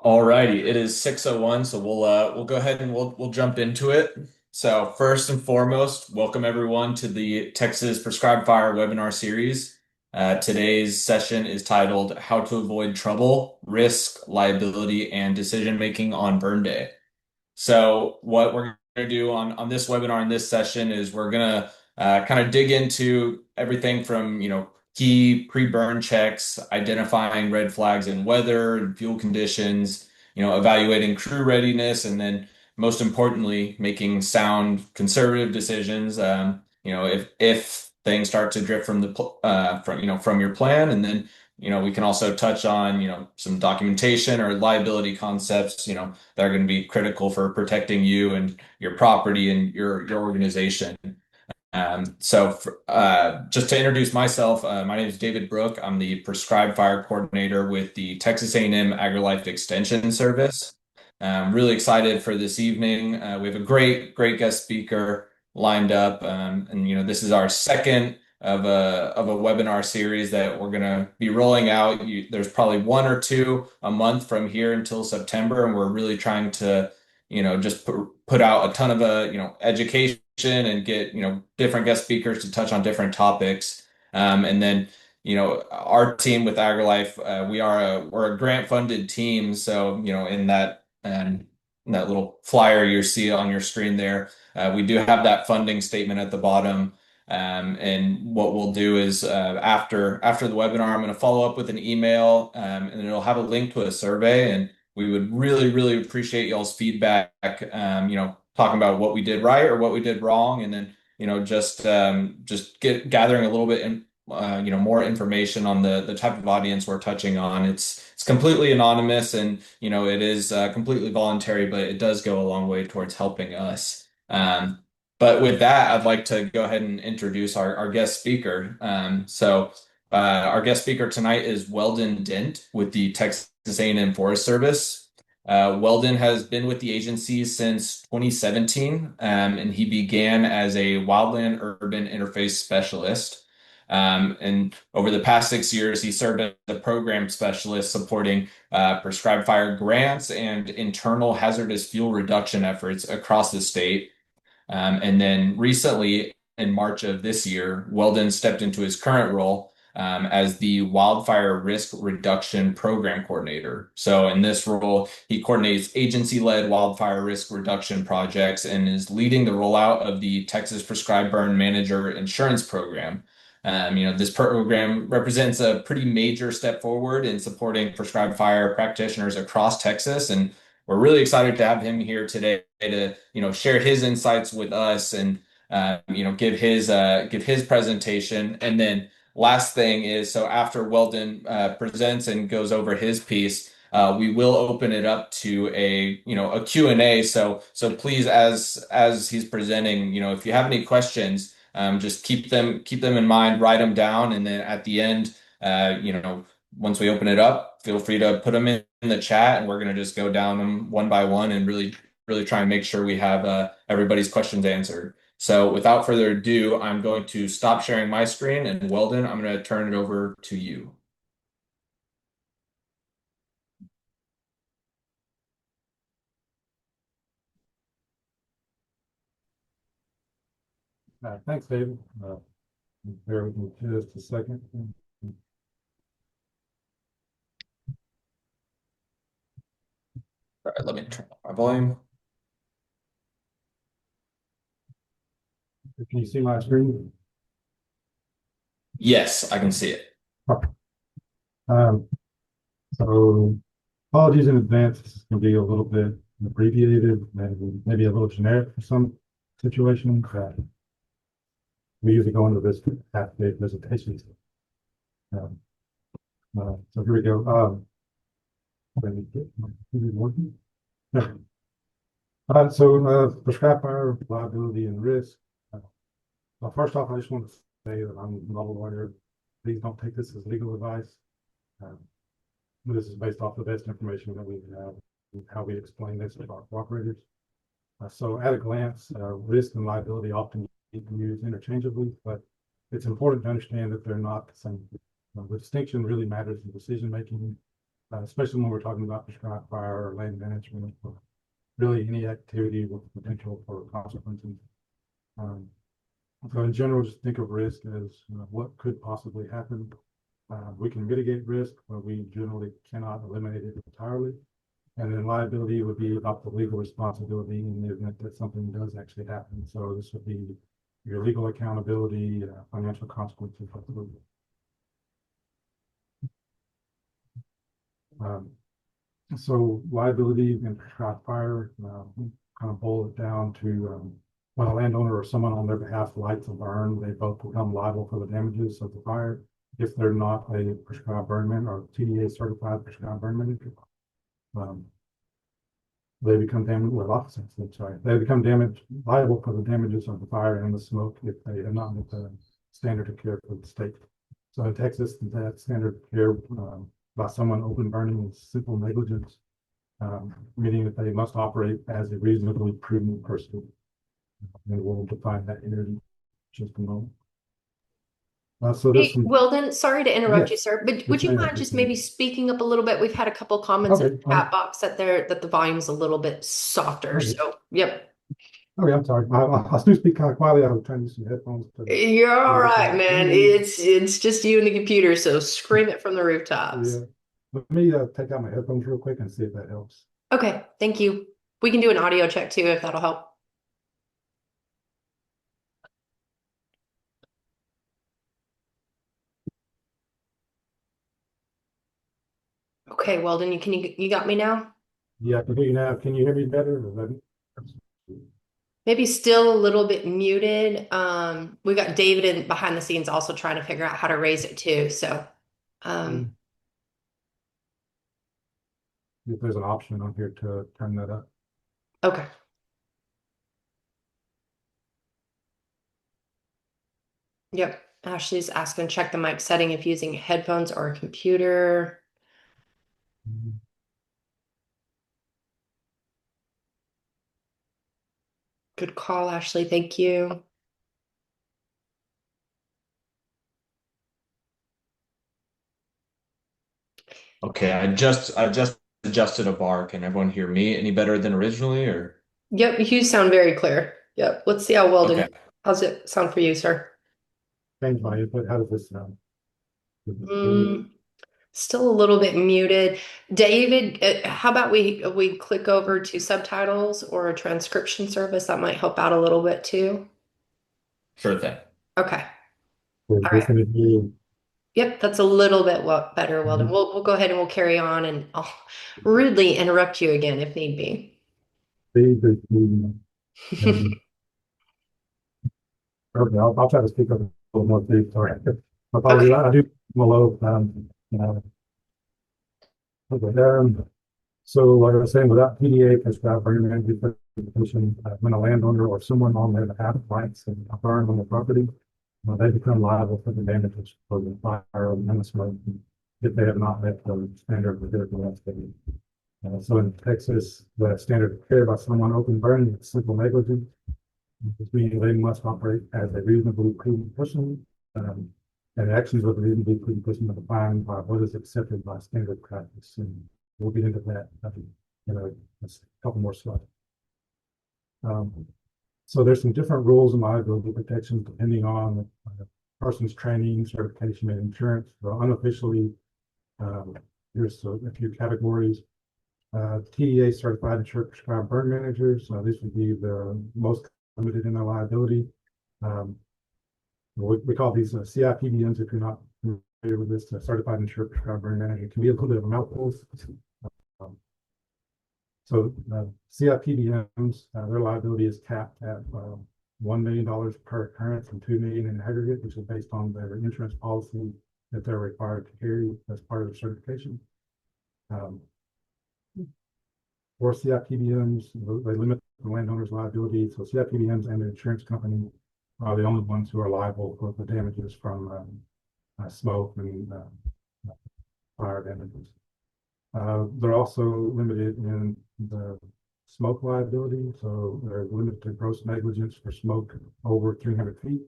Alrighty, it is 6:01, so we'll go ahead and we'll jump into it. So first and foremost, welcome everyone to the Texas Prescribed Fire webinar series. Today's session is titled How to Avoid Trouble, Risk, Liability, and Decision Making on Burn Day. So what we're going to do on this webinar in this session is we're going to kind of dig into everything from, key pre-burn checks, identifying red flags in weather and fuel conditions, evaluating crew readiness, and then most importantly, making sound conservative decisions. If things start to drift from from your plan, and then we can also touch on some documentation or liability concepts that are going to be critical for protecting you and your property and your organization. Just to introduce myself, my name is David Brook. I'm the Prescribed Fire Coordinator with the Texas A&M AgriLife Extension Service. I'm really excited for this evening. We have a great guest speaker lined up, and this is our second of a webinar series that we're going to be rolling out. There's probably one or two a month from here until September, and we're really trying to just put out a ton of education and get different guest speakers to touch on different topics. And then our team with AgriLife, we're a grant funded team. So in that little flyer you see on your screen there, we do have that funding statement at the bottom. And what we'll do is after the webinar, I'm going to follow up with an email, and it'll have a link to a survey. And we would really appreciate y'all's feedback, talking about what we did right or what we did wrong, and then just gathering a little bit more information on the type of audience we're touching on. It's completely anonymous, and it is completely voluntary, but it does go a long way towards helping us. But with that, I'd like to go ahead and introduce our guest speaker. Our guest speaker tonight is Weldon Dent with the Texas A&M Forest Service. Weldon has been with the agency since 2017, and he began as a wildland urban interface specialist. And over the past 6 years, he served as a program specialist supporting prescribed fire grants and internal hazardous fuel reduction efforts across the state. And then recently, in March of this year, Weldon stepped into his current role as the Wildfire Risk Reduction Program Coordinator. So in this role, he coordinates agency-led wildfire risk reduction projects and is leading the rollout of the Texas Prescribed Burn Manager Insurance Program. This program represents a pretty major step forward in supporting prescribed fire practitioners across Texas, and we're really excited to have him here today to share his insights with us and give his presentation. And then last thing is, so after Weldon presents and goes over his piece, we will open it up to a Q&A. So please, as he's presenting, if you have any questions, just keep them in mind, write them down, and then at the end, once we open it up, feel free to put them in the chat, and we're going to just go down them one by one and really try and make sure we have everybody's questions answered. So without further ado, I'm going to stop sharing my screen, and Weldon, I'm going to turn it over to you. Thanks, David. Bear with me just a second. All right, let me turn up my volume. Can you see my screen? Yes, I can see it. Okay. So apologies in advance. This is going to be a little bit abbreviated and maybe a little generic for some situations. We usually go into this half-day presentations. So here we go. Let me get my computer working. Prescribed fire liability and risk. Well, first off, I just want to say that I'm not a lawyer. Please don't take this as legal advice. This is based off the best information that we have and how we explain this to our cooperators. So at a glance, risk and liability often get used interchangeably, but it's important to understand that they're not the same. The distinction really matters in decision making. especially when we're talking about prescribed fire or land management, or really any activity with potential for consequences. Um, so in general, just think of risk as what could possibly happen. We can mitigate risk, but we generally cannot eliminate it entirely. And then liability would be about the legal responsibility in the event that something does actually happen. So this would be your legal accountability, financial consequences. Um, so liability and prescribed fire, kind of boil it down to when a landowner or someone on their behalf lights a burn, they both become liable for the damages of the fire if they're not a prescribed burn man or TDA certified prescribed burn manager. They become damaged with opposites. Sorry, they become liable for the damages of the fire and the smoke if they have not met the standard of care for the state. So in Texas, that standard of care by someone open burning is simple negligence, meaning that they must operate as a reasonably prudent person. And we'll define that here in just a moment. So there's Hey, some, Weldon, sorry to interrupt you, yes, sir, but would yes, you ma'am. mind just maybe speaking up a little bit? We've had a couple comments in Okay, the chat box that the volume's a little bit softer. okay. So, yep. Okay, I'm sorry. I do speak kind of quietly. I was trying to use some headphones to You're all right, man. me, It's just you and the computer, so scream it from the rooftops. yeah. Let me take out my headphones real quick and see if that helps. Okay, thank you. We can do an audio check too if that'll help. Okay, Weldon, you got me now? Yeah, I can hear you now. Can you hear me better? Maybe still a little bit muted. We got David in behind the scenes also trying to figure out how to raise it too. So, um, If there's an option on here to turn that up. okay. Yep. Ashley's asking check the mic setting if using headphones or a computer. Good call, Ashley. Thank you. Okay, I just adjusted a bar. Can everyone hear me any better than originally or Yep, you sound very clear. Yep. Let's see how Weldon. okay. How's it sound for you, sir? Change my input. How does this sound? Mm, still a little bit muted. David, how about we click over to subtitles or a transcription service? That might help out a little bit too. Sure thing. Okay. Is All this right. going to be Yep, that's a little bit better, Weldon. We'll go ahead and we'll carry on, and I'll rudely interrupt you again if need be. um, okay, I'll try to speak up a little more, please. Sorry. Apologies. Okay. I do below. Okay. So like I was saying, without PDA prescribed burn management certification, when a landowner or someone on their behalf lights a burn on the property, they become liable for the damages for the fire and the smoke if they have not met the standard of vehicle activity. So in Texas, the standard of care by someone open burning is simple negligence, which means they must operate as a reasonably prudent person, and actions of a reasonably prudent person are defined by what is accepted by standard practice. And we'll get into that in a couple more slides. So there's some different rules and liability protections depending on the person's training, certification, and insurance. So unofficially, here's a few categories. TDA certified insured prescribed burn managers. This would be the most limited in their liability. We call these CIPBMs if you're not familiar with this. Certified insured prescribed burn manager can be a little bit of a mouthful. Um, So CIPBMs, their liability is capped at $1 million per occurrence and $2 million in aggregate, which is based on their insurance policy that they're required to carry as part of their certification. For CIPBMs, they limit the landowner's liability. So CIPBMs and the insurance company are the only ones who are liable for the damages from smoke and fire damages. They're also limited in the smoke liability, so they're limited to gross negligence for smoke over 300 feet.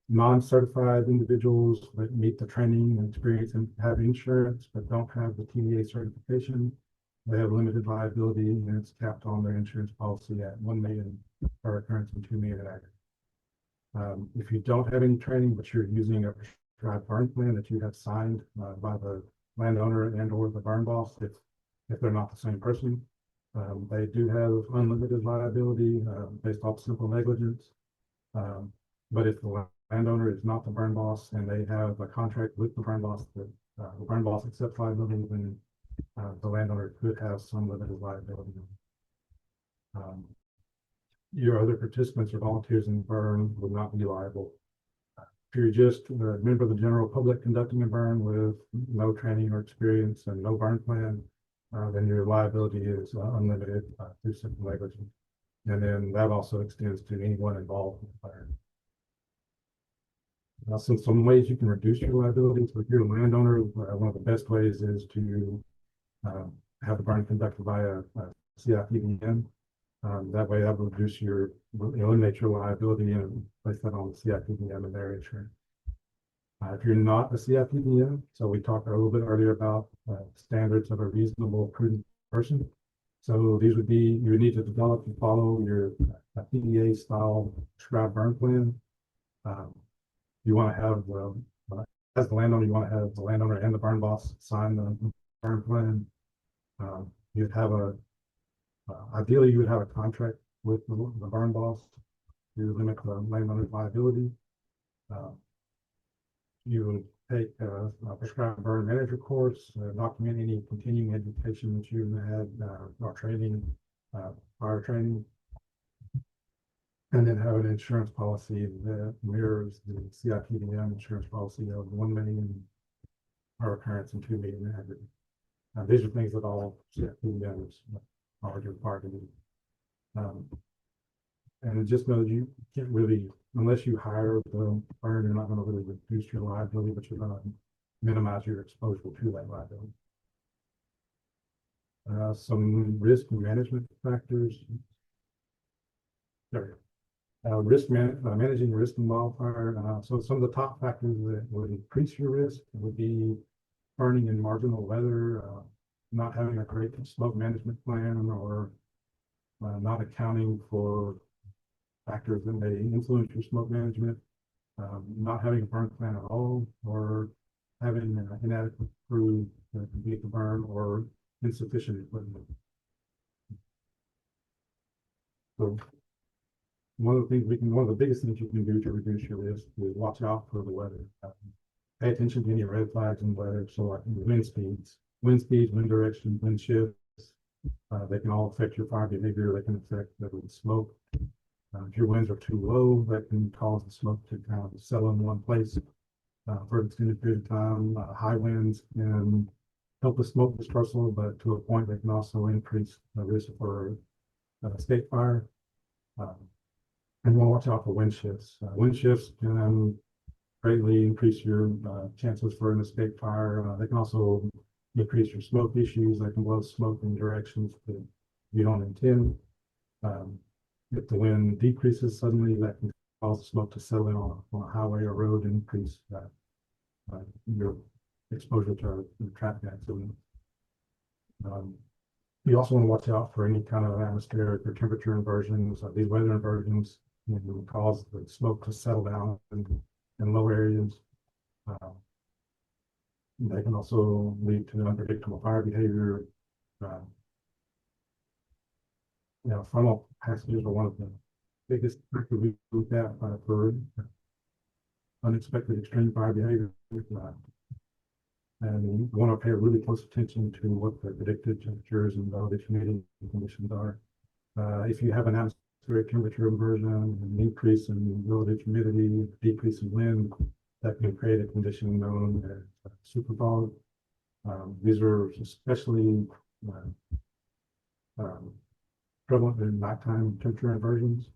Non-certified individuals that meet the training and experience and have insurance but don't have the TDA certification, they have limited liability and it's capped on their insurance policy at 1 million per occurrence and 2 million in aggregate. If you don't have any training, but you're using a prescribed burn plan that you have signed by the landowner and or the burn boss, if they're not the same person, they do have unlimited liability based off simple negligence. But if the landowner is not the burn boss and they have a contract with the burn boss that the burn boss accepts liability, then the landowner could have some limited liability. Your other participants or volunteers in the burn would not be liable. If you're just a member of the general public conducting a burn with no training or experience and no burn plan, then your liability is unlimited through simple negligence. And then that also extends to anyone involved in the fire. So some ways you can reduce your liability. So if you're a landowner, one of the best ways is to have the burn conducted by a CIPDM. That way that will eliminate your liability and place that on the CIPDM and their insurance. If you're not a CIPDM, so we talked a little bit earlier about standards of a reasonable, prudent person. So these would be, you would need to develop and follow your PDA style prescribed burn plan. You want to have, as the landowner, you want to have the landowner and the burn boss sign the burn plan. You'd have ideally you would have a contract with the burn boss to limit the landowner's liability. You would take a prescribed burn manager course, document any continuing education that you had or training, prior training, and then have an insurance policy that mirrors the CIPDM insurance policy of 1 million per occurrence and 2 million in aggregate. These are things that all CIPDMs are required to do. And just know that you can't really, unless you hire the burn, you're not going to really reduce your liability, but you're going to minimize your exposure to that liability. Some risk management factors. There. Managing risk in wildfire. So some of the top factors that would increase your risk would be burning in marginal weather, not having a great smoke management plan, or not accounting for factors that may influence your smoke management, not having a burn plan at all, or having an inadequate crew to complete the burn, or insufficient equipment. So one of the biggest things you can do to reduce your risk is watch out for the weather. Pay attention to any red flags in weather. So like wind speeds, wind direction, wind shifts. They can all affect your fire behavior. They can affect the smoke. If your winds are too low, that can cause the smoke to kind of settle in one place for an extended period of time. High winds can help with smoke dispersal, but to a point they can also increase the risk for escape fire. And we'll watch out for wind shifts. Wind shifts can greatly increase your chances for an escape fire. They can also increase your smoke issues. They can blow smoke in directions that you don't intend. If the wind decreases suddenly, that can cause the smoke to settle in on a highway or road and increase your exposure to traffic accidents. You also want to watch out for any kind of atmospheric or temperature inversions. These weather inversions can cause the smoke to settle down in low areas. They can also lead to unpredictable fire behavior. Frontal passages are one of the biggest factors we look at for unexpected extreme fire behavior. And you want to pay really close attention to what the predicted temperatures and relative humidity conditions are. If you have an atmospheric temperature inversion, an increase in relative humidity, decrease in wind, that can create a condition known as super fog. These are especially prevalent in nighttime temperature inversions.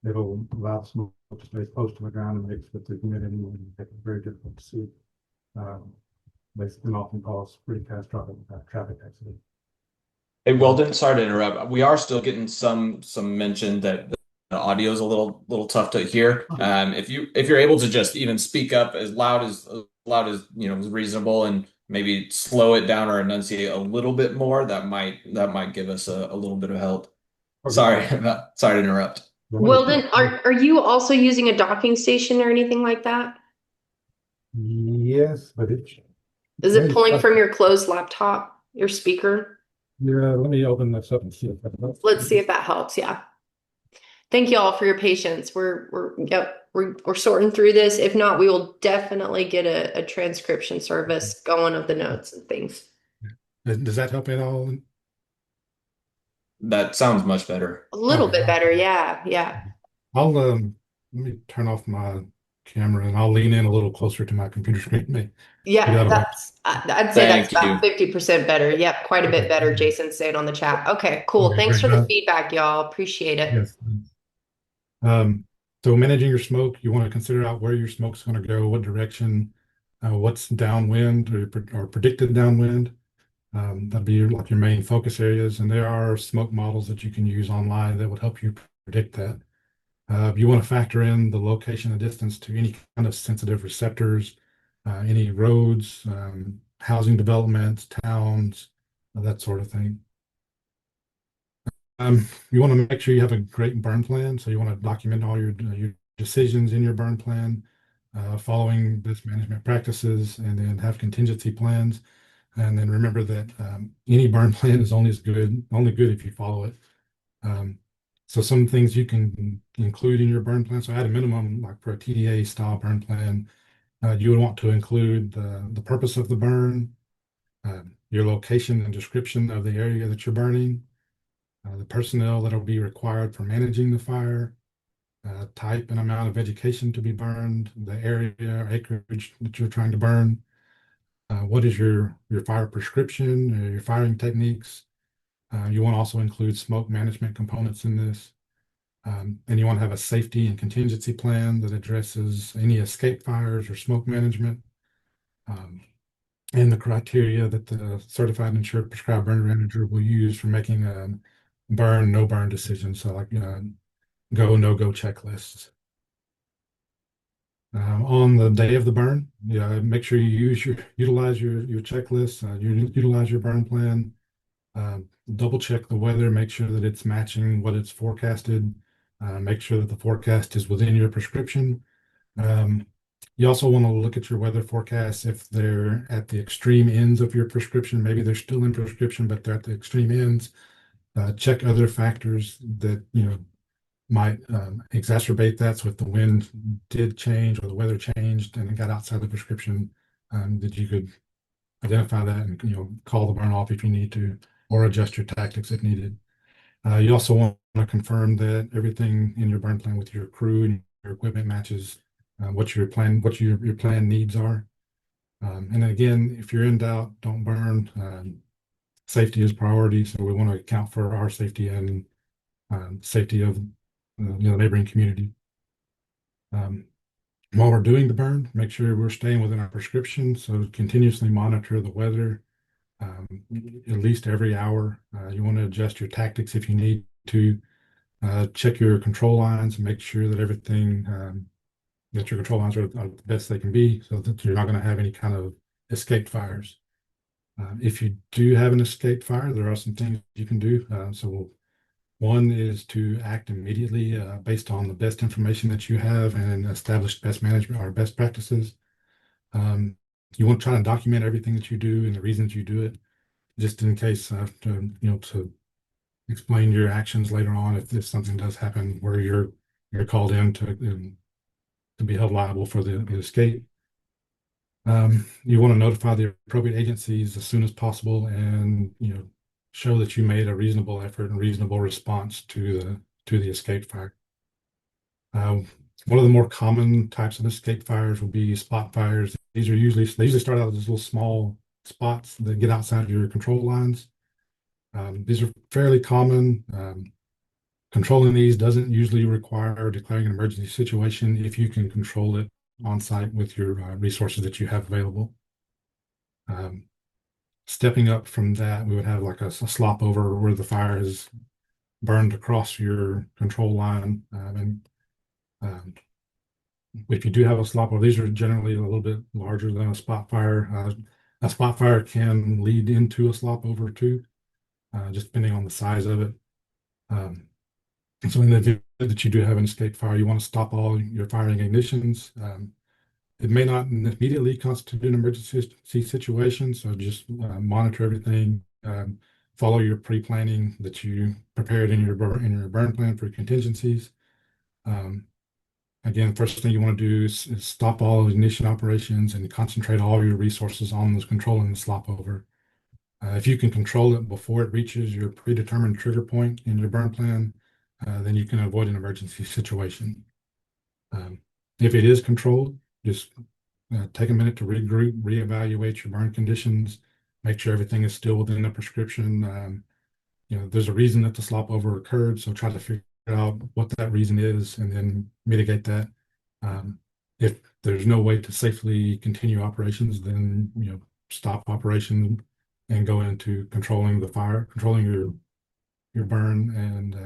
It'll allow the smoke to stay close to the ground and mix with the humidity and make it very difficult to see. They can often cause pretty catastrophic traffic accidents. Hey, Weldon, sorry to interrupt. We are still getting some mention that audio is a little tough to hear. If you're able to just even speak up as loud as is reasonable, and maybe slow it down or enunciate a little bit more, that might give us a little bit of help. Okay. Sorry to interrupt. Well, then, are you also using a docking station or anything like that? Yes, but it's Is it maybe, pulling from your closed laptop, your speaker? yeah, let me open this up and see if that helps. Let's see if that helps. Yeah. Thank you all for your patience. We're sorting through this. If not, we will definitely get a transcription service going of the notes and things. Does that help at all? That sounds much better. A little Okay, bit better. Yeah. Yeah. I'll let me turn off my camera and I'll lean in a little closer to my computer screen. Maybe Yeah, that'll help. I'd say that's Thank about you. 50% better. Yep, quite a bit Okay. better. Jason's saying on the chat. Okay, cool. Okay, Thanks great. for the feedback, y'all. Appreciate it. Yes. Um, so managing your smoke, you want to consider out where your smoke's going to go, what direction, what's downwind or predicted downwind. That'd be like your main focus areas. And there are smoke models that you can use online that would help you predict that. You want to factor in the location and distance to any kind of sensitive receptors, any roads, housing developments, towns, that sort of thing. You want to make sure you have a great burn plan. So you want to document all your decisions in your burn plan, following best management practices, and then have contingency plans. And then remember that any burn plan is only good if you follow it. Um, so some things you can include in your burn plan. So at a minimum, like for a TDA style burn plan, you would want to include the purpose of the burn, your location and description of the area that you're burning, the personnel that will be required for managing the fire, type and amount of vegetation to be burned, the area or acreage that you're trying to burn, what is your fire prescription, your firing techniques. You want to also include smoke management components in this. And you want to have a safety and contingency plan that addresses any escape fires or smoke management, um, and the criteria that the certified insured prescribed burn manager will use for making a burn, no burn decision. So like go, no go checklists. On the day of the burn, yeah, make sure you utilize your checklist, utilize your burn plan, double check the weather, make sure that it's matching what it's forecasted, make sure that the forecast is within your prescription. Um, you also want to look at your weather forecasts if they're at the extreme ends of your prescription. Maybe they're still in prescription, but they're at the extreme ends. Check other factors that might exacerbate that. So if the wind did change or the weather changed and it got outside the prescription, that you could identify that and call the burn off if you need to, or adjust your tactics if needed. You also want to confirm that everything in your burn plan with your crew and your equipment matches what your plan needs are. And again, if you're in doubt, don't burn. Safety is priority, so we want to account for our safety and safety of the neighboring community. While we're doing the burn, make sure we're staying within our prescription. So continuously monitor the weather, at least every hour. You want to adjust your tactics if you need to. Check your control lines and make sure that that your control lines are the best they can be, so that you're not going to have any kind of escaped fires. If you do have an escaped fire, there are some things you can do. So one is to act immediately based on the best information that you have and establish best management or best practices. Um, you want to try to document everything that you do and the reasons you do it, just in case to explain your actions later on if something does happen where you're called in to be held liable for the escape. You want to notify the appropriate agencies as soon as possible, and show that you made a reasonable effort and reasonable response to the escape fire. One of the more common types of escape fires will be spot fires. They usually start out as little small spots that get outside your control lines. These are fairly common. Controlling these doesn't usually require declaring an emergency situation if you can control it on site with your resources that you have available. Stepping up from that, we would have like a slop over where the fire is burned across your control line. And um, if you do have a slop over, these are generally a little bit larger than a spot fire. A spot fire can lead into a slop over too, just depending on the size of it. Um, and so in the event that you do have an escape fire, you want to stop all your firing ignitions. It may not immediately constitute an emergency situation, so just monitor everything. Follow your pre-planning that you prepared in your burn plan for contingencies. Um, Again, first thing you want to do is stop all ignition operations and concentrate all your resources on this controlling the slop over. If you can control it before it reaches your predetermined trigger point in your burn plan, then you can avoid an emergency situation. Um, if it is controlled, just take a minute to regroup, reevaluate your burn conditions, make sure everything is still within the prescription. There's a reason that the slop over occurred, so try to figure out what that reason is and then mitigate that. If there's no way to safely continue operations, then stop operation and go into controlling the fire, controlling your burn, and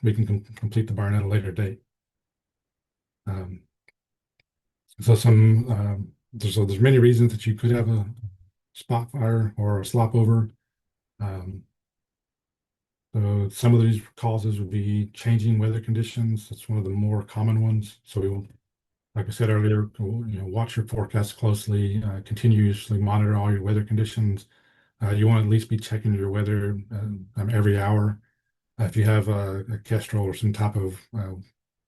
we can complete the burn at a later date. Um, there's many reasons that you could have a spot fire or a slop over. Um, So some of these causes would be changing weather conditions. That's one of the more common ones. So like I said earlier, watch your forecast closely, continuously monitor all your weather conditions. You want to at least be checking your weather every hour. If you have a Kestrel or some type of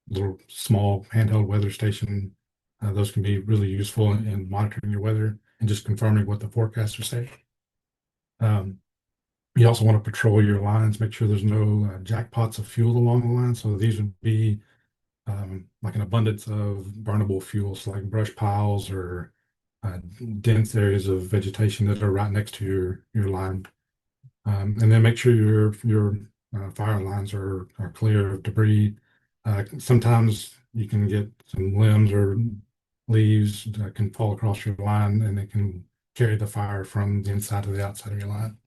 little small handheld weather station, those can be really useful in monitoring your weather and just confirming what the forecasts are saying. Um, You also want to patrol your lines, make sure there's no jackpots of fuel along the line. So these would be like an abundance of burnable fuels, like brush piles or dense areas of vegetation that are right next to your line. And then make sure your fire lines are clear of debris. Sometimes you can get some limbs or leaves that can fall across your line, and it can carry the fire from the inside to the outside of your line.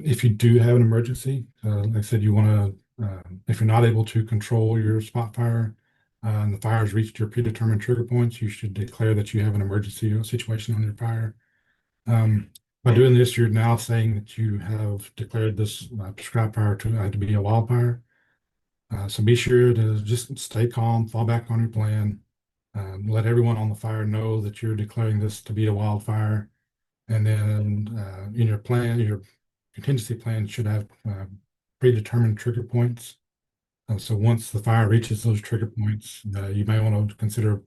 If you do have an emergency, like I said, you want to, if you're not able to control your spot fire and the fire has reached your predetermined trigger points, you should declare that you have an emergency situation on your fire. By doing this, you're now saying that you have declared this prescribed fire to be a wildfire. So be sure to just stay calm, fall back on your plan, let everyone on the fire know that you're declaring this to be a wildfire. And then in your plan, your contingency plan should have predetermined trigger points. So once the fire reaches those trigger points, you may want to consider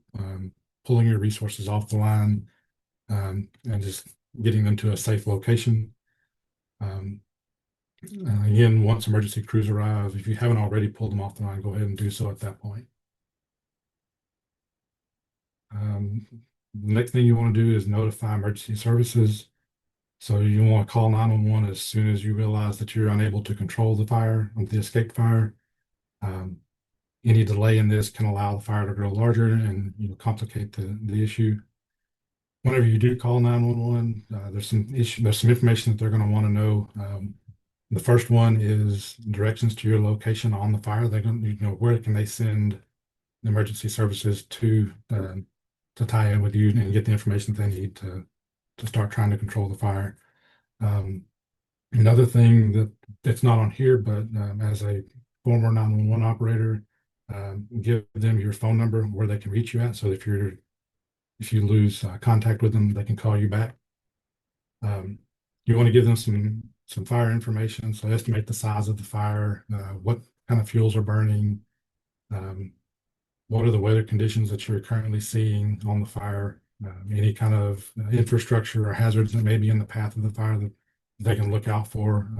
pulling your resources off the line and just getting them to a safe location. Um, Again, once emergency crews arrive, if you haven't already pulled them off the line, go ahead and do so at that point. The next thing you want to do is notify emergency services. So you want to call 911 as soon as you realize that you're unable to control the fire, the escape fire. Any delay in this can allow the fire to grow larger and complicate the issue. Whenever you do call 911, there's some information that they're going to want to know. The first one is directions to your location on the fire. They're going to, where can they send the emergency services to tie in with you and get the information that they need to start trying to control the fire. Another thing that's not on here, but as a former 911 operator, give them your phone number where they can reach you at. So if you lose contact with them, they can call you back. You want to give them some fire information. So estimate the size of the fire, what kind of fuels are burning, what are the weather conditions that you're currently seeing on the fire, any kind of infrastructure or hazards that may be in the path of the fire that they can look out for.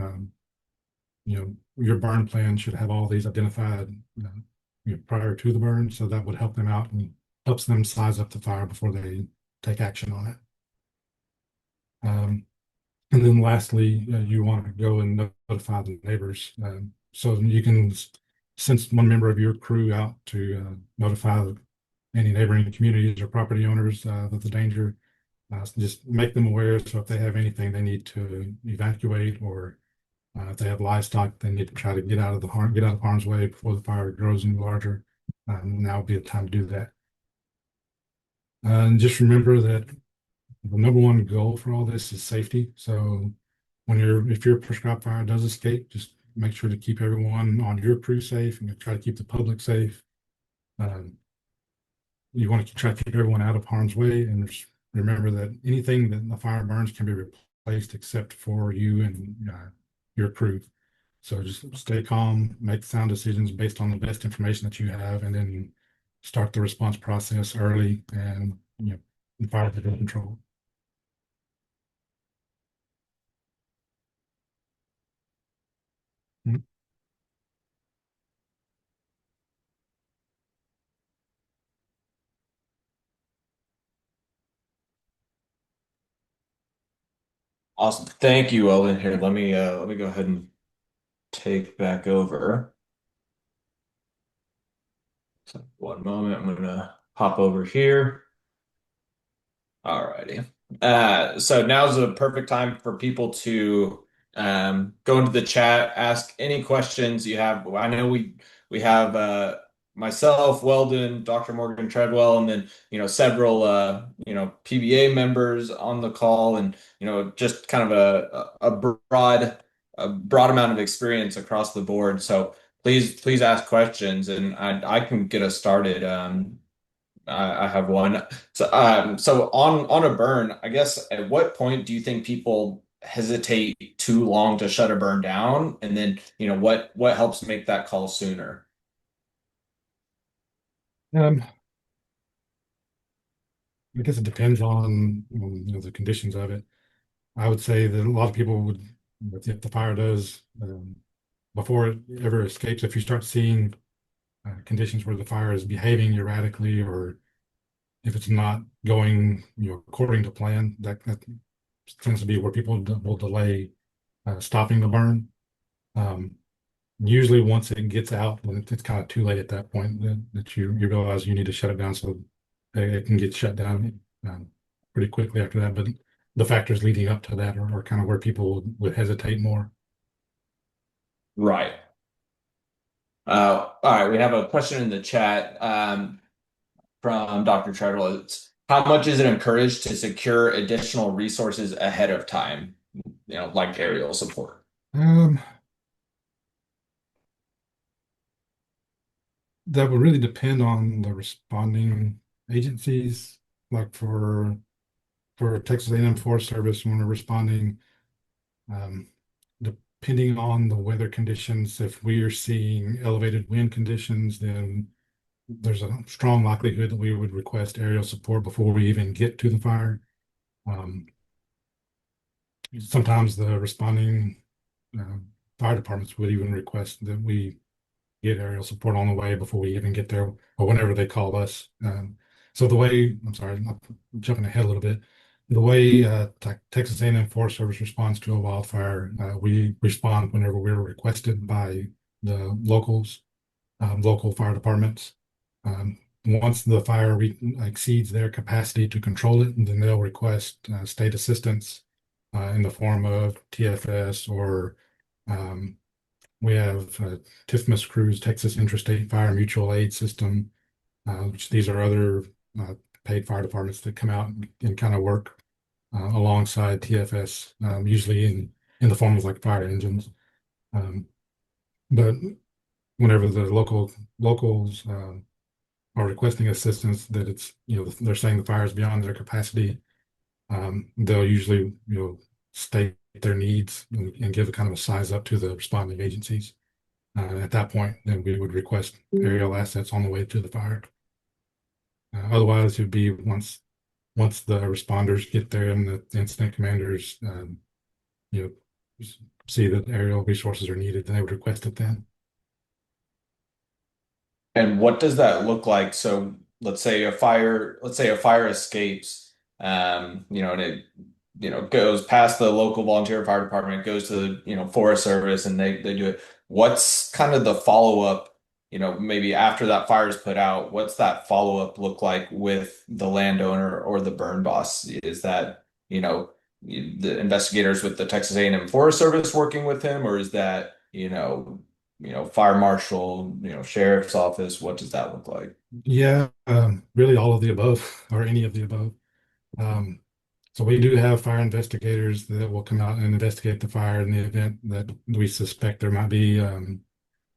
Your burn plan should have all these identified prior to the burn, so that would help them out and helps them size up the fire before they take action on it. And then lastly, you want to go and notify the neighbors. So you can send one member of your crew out to notify any neighboring communities or property owners of the danger. Just make them aware. So if they have anything they need to evacuate or If they have livestock, they need to try to get out of harm's way before the fire grows any larger. Now would be the time to do that. And just remember that the number one goal for all this is safety. So if your prescribed fire does escape, just make sure to keep everyone on your crew safe and try to keep the public safe. Um, you want to try to keep everyone out of harm's way, and just remember that anything that the fire burns can be replaced except for you and your crew. So just stay calm, make sound decisions based on the best information that you have, and then start the response process early and the fire under control. Mhm. Awesome. Thank you, Owen. Here, let me go ahead and take back over. So one moment, I'm gonna hop over here. Alrighty. So now's a perfect time for people to go into the chat, ask any questions you have. I know we have myself, Weldon, Dr. Morgan Treadwell, and then several PBA members on the call, and just kind of a broad amount of experience across the board. So please ask questions, and I can get us started. I have one. So on a burn, I guess at what point do you think people hesitate too long to shut a burn down? And then, what helps make that call sooner? Um, I guess it depends on the conditions of it. I would say that a lot of people would, if the fire does, before it ever escapes, if you start seeing conditions where the fire is behaving erratically, or if it's not going, according to plan, that tends to be where people will delay stopping the burn. Um, Usually, once it gets out, when it's kind of too late at that point, that you realize you need to shut it down, so it can get shut down pretty quickly after that. But the factors leading up to that are kind of where people would hesitate more. Right. All right. We have a question in the chat from Dr. Treadwell. It's how much is it encouraged to secure additional resources ahead of time, like aerial support? Um, that would really depend on the responding agencies. Like for Texas A&M Forest Service, when we're responding, um, depending on the weather conditions, if we are seeing elevated wind conditions, then there's a strong likelihood that we would request aerial support before we even get to the fire. Um, Sometimes the responding uh, fire departments would even request that we get aerial support on the way before we even get there, or whenever they call us. So I'm sorry, I'm jumping ahead a little bit. The way Texas A&M Forest Service responds to a wildfire, we respond whenever we're requested by the local fire departments. Once the fire exceeds their capacity to control it, then they'll request state assistance in the form of TFS, or um, we have TIFMAS crews, Texas Interstate Fire Mutual Aid System, which these are other paid fire departments that come out and kind of work alongside TFS, usually in the form of like fire engines. Um, but whenever the locals are requesting assistance, that it's they're saying the fire is beyond their capacity, they'll usually state their needs and give a kind of a size up to the responding agencies. At that point, then we would request aerial assets on the way to the fire. Otherwise, it would be once the responders get there and the incident commanders, you know, see that aerial resources are needed, then they would request it then. And what does that look like? So let's say a fire escapes, and it, goes past the local volunteer fire department, goes to the, Forest Service, and they do it. What's kind of the follow-up, maybe after that fire is put out, what's that follow-up look like with the landowner or the burn boss? Is that, the investigators with the Texas A&M Forest Service working with him, or is that, fire marshal, sheriff's office? What does that look like? Yeah, really all of the above or any of the above. Um, so we do have fire investigators that will come out and investigate the fire in the event that we suspect there might be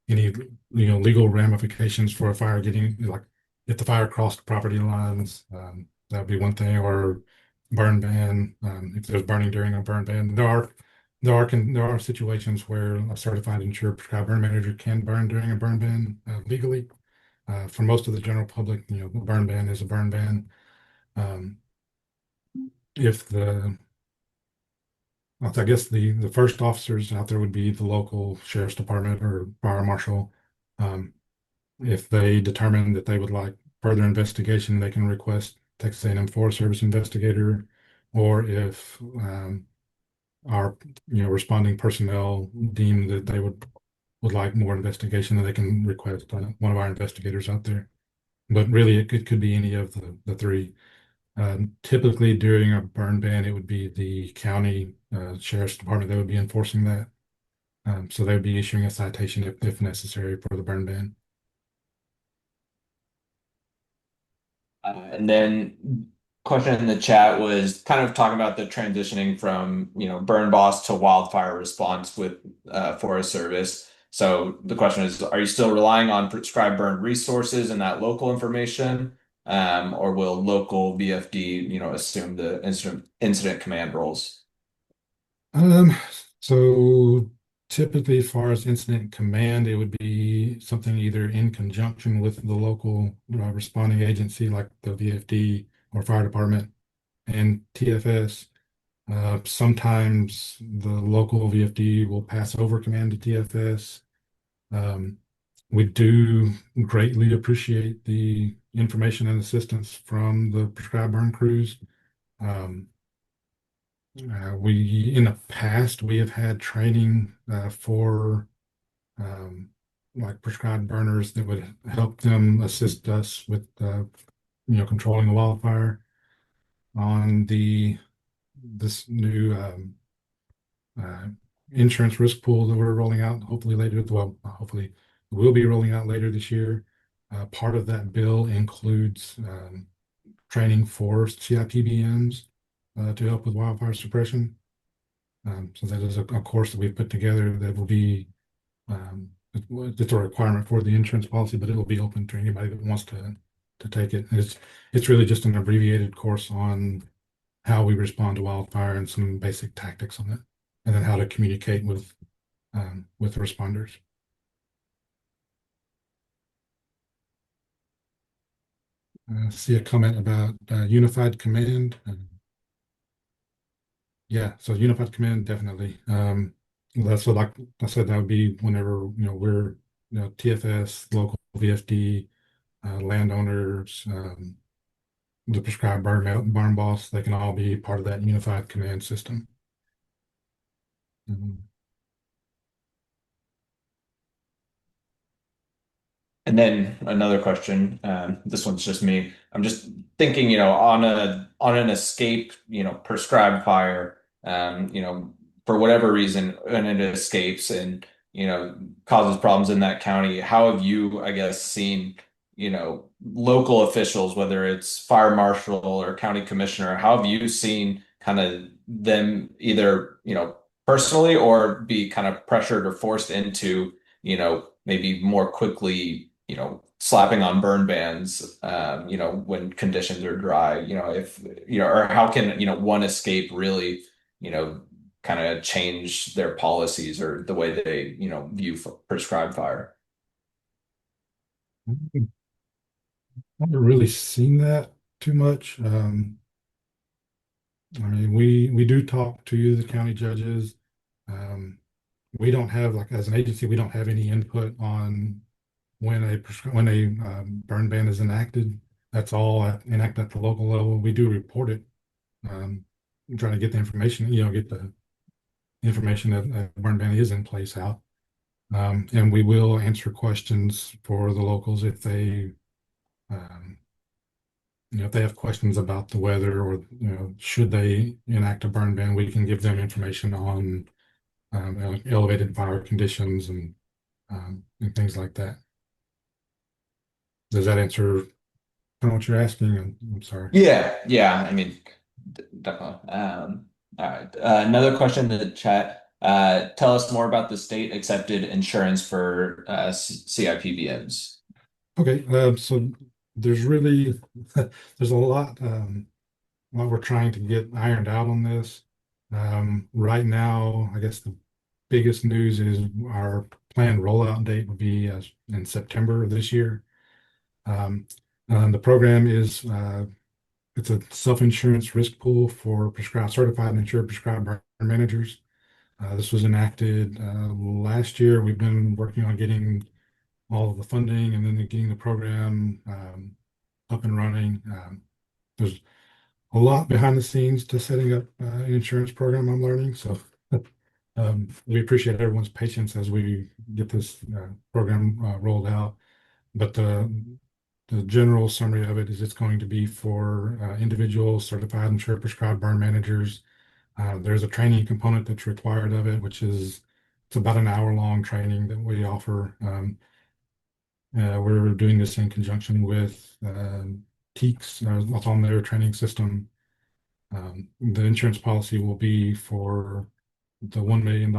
any legal ramifications for a fire getting like if the fire crossed property lines, that would be one thing, or burn ban, if there's burning during a burn ban. There are situations where a certified insured prescribed burn manager can burn during a burn ban legally. For most of the general public, the burn ban is a burn ban. Um, if the I guess the first officers out there would be the local sheriff's department or fire marshal. Um, if they determine that they would like further investigation, they can request Texas A&M Forest Service investigator, or if our responding personnel deem that they would like more investigation, then they can request one of our investigators out there. But really, it could be any of the three. Typically, during a burn ban, it would be the county sheriff's department that would be enforcing that. So they would be issuing a citation if necessary for the burn ban. And then question in the chat was kind of talking about the transitioning from, burn boss to wildfire response with Forest Service. So the question is, are you still relying on prescribed burn resources and that local information? Or will local VFD, assume the incident command roles? Um, so typically, as far as incident command, it would be something either in conjunction with the local responding agency, like the VFD or fire department and TFS. Sometimes the local VFD will pass over command to TFS. Um, we do greatly appreciate the information and assistance from the prescribed burn crews. Um, in the past, we have had training for um, like prescribed burners that would help them assist us with, controlling the wildfire on this new uh, insurance risk pool that we're rolling out. Hopefully later, well, hopefully we'll be rolling out later this year. Part of that bill includes training for CIPBMs to help with wildfire suppression. So that is a course that we've put together that will be it's a requirement for the insurance policy, but it'll be open to anybody that wants to take it. And it's really just an abbreviated course on how we respond to wildfire and some basic tactics on it, and then how to communicate with responders. See a comment about unified command. Yeah, so unified command definitely. That's so like I said, that would be whenever we're TFS, local VFD, landowners, the prescribed barn boss. They can all be part of that unified command system. Mhm. And then another question. This one's just me. I'm just thinking, on an escape, prescribed fire, for whatever reason, and it escapes and causes problems in that county. How have you, I guess, seen, local officials, whether it's fire marshal or county commissioner, how have you seen kind of them either, personally or be kind of pressured or forced into, maybe more quickly slapping on burn bans, when conditions are dry, if, or how can, one escape really, you know, kind of change their policies or the way they, view prescribed fire. I haven't really seen that too much. I mean, we do talk to the county judges. Um, we don't have like as an agency, we don't have any input on when a burn ban is enacted. That's all enacted at the local level. We do report it, um, trying to get the information, get the information that a burn ban is in place out. And we will answer questions for the locals if they um, if they have questions about the weather or, should they enact a burn ban, we can give them information on elevated fire conditions and things like that. Does that answer kind of what you're asking? I'm sorry. Yeah, yeah. I mean, definitely. All right. Another question in the chat. Tell us more about the state accepted insurance for CIPVMs. Okay, so there's really there's a lot what we're trying to get ironed out on this. Right now, I guess the biggest news is our planned rollout date will be in September of this year. Um, the program is it's a self-insurance risk pool for prescribed certified and insured prescribed burn managers. This was enacted last year. We've been working on getting all of the funding and then getting the program up and running. There's a lot behind the scenes to setting up an insurance program, I'm learning. So we appreciate everyone's patience as we get this program rolled out. But the general summary of it is it's going to be for individuals, certified, insured, prescribed burn managers. There's a training component that's required of it, which is it's about an hour-long training that we offer. We're doing this in conjunction with TEACS, what's on their training system. The insurance policy will be for the $1 million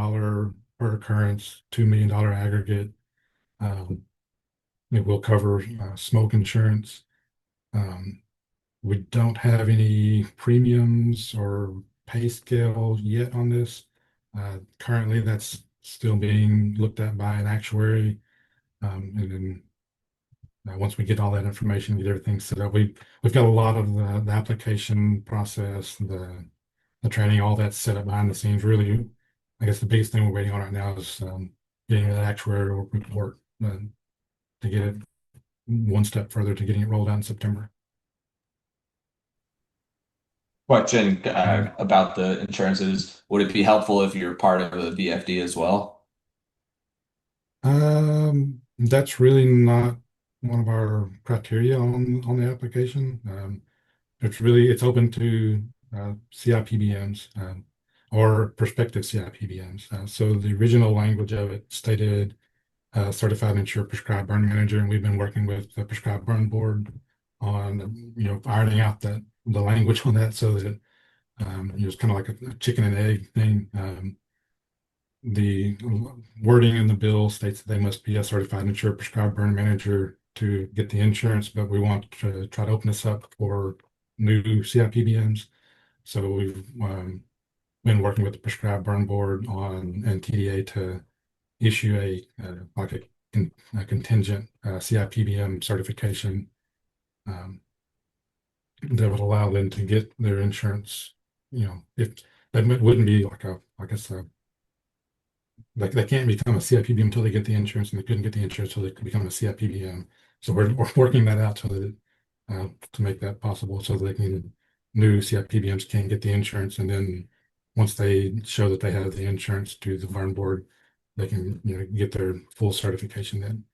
per occurrence, $2 million aggregate. Um, it will cover smoke insurance. Um, we don't have any premiums or pay scale yet on this. Currently, that's still being looked at by an actuary. And then once we get all that information, get everything set up, we've got a lot of the application process, the training, all that set up behind the scenes. Really, I guess the biggest thing we're waiting on right now is getting that actuarial report to get it one step further to getting it rolled out in September. Question Um, about the insurances. Would it be helpful if you're part of the VFD as well? that's really not one of our criteria on the application. It's open to CIPBMs or prospective CIPBMs. So the original language of it stated certified insured prescribed burn manager, and we've been working with the prescribed burn board on ironing out the language on that so that it's kind of like a chicken and egg thing. The wording in the bill states that they must be a certified insured prescribed burn manager to get the insurance, but we want to try to open this up for new CIPBMs. So we've been working with the prescribed burn board on and TDA to issue a contingent CIPBM certification um, that would allow them to get their insurance. If that wouldn't be like I guess like they can't become a CIPBM until they get the insurance, and they couldn't get the insurance until they could become a CIPBM. So we're working that out so that to make that possible, so that new CIPBMs can get the insurance, and then once they show that they have the insurance to the burn board, they can get their full certification then.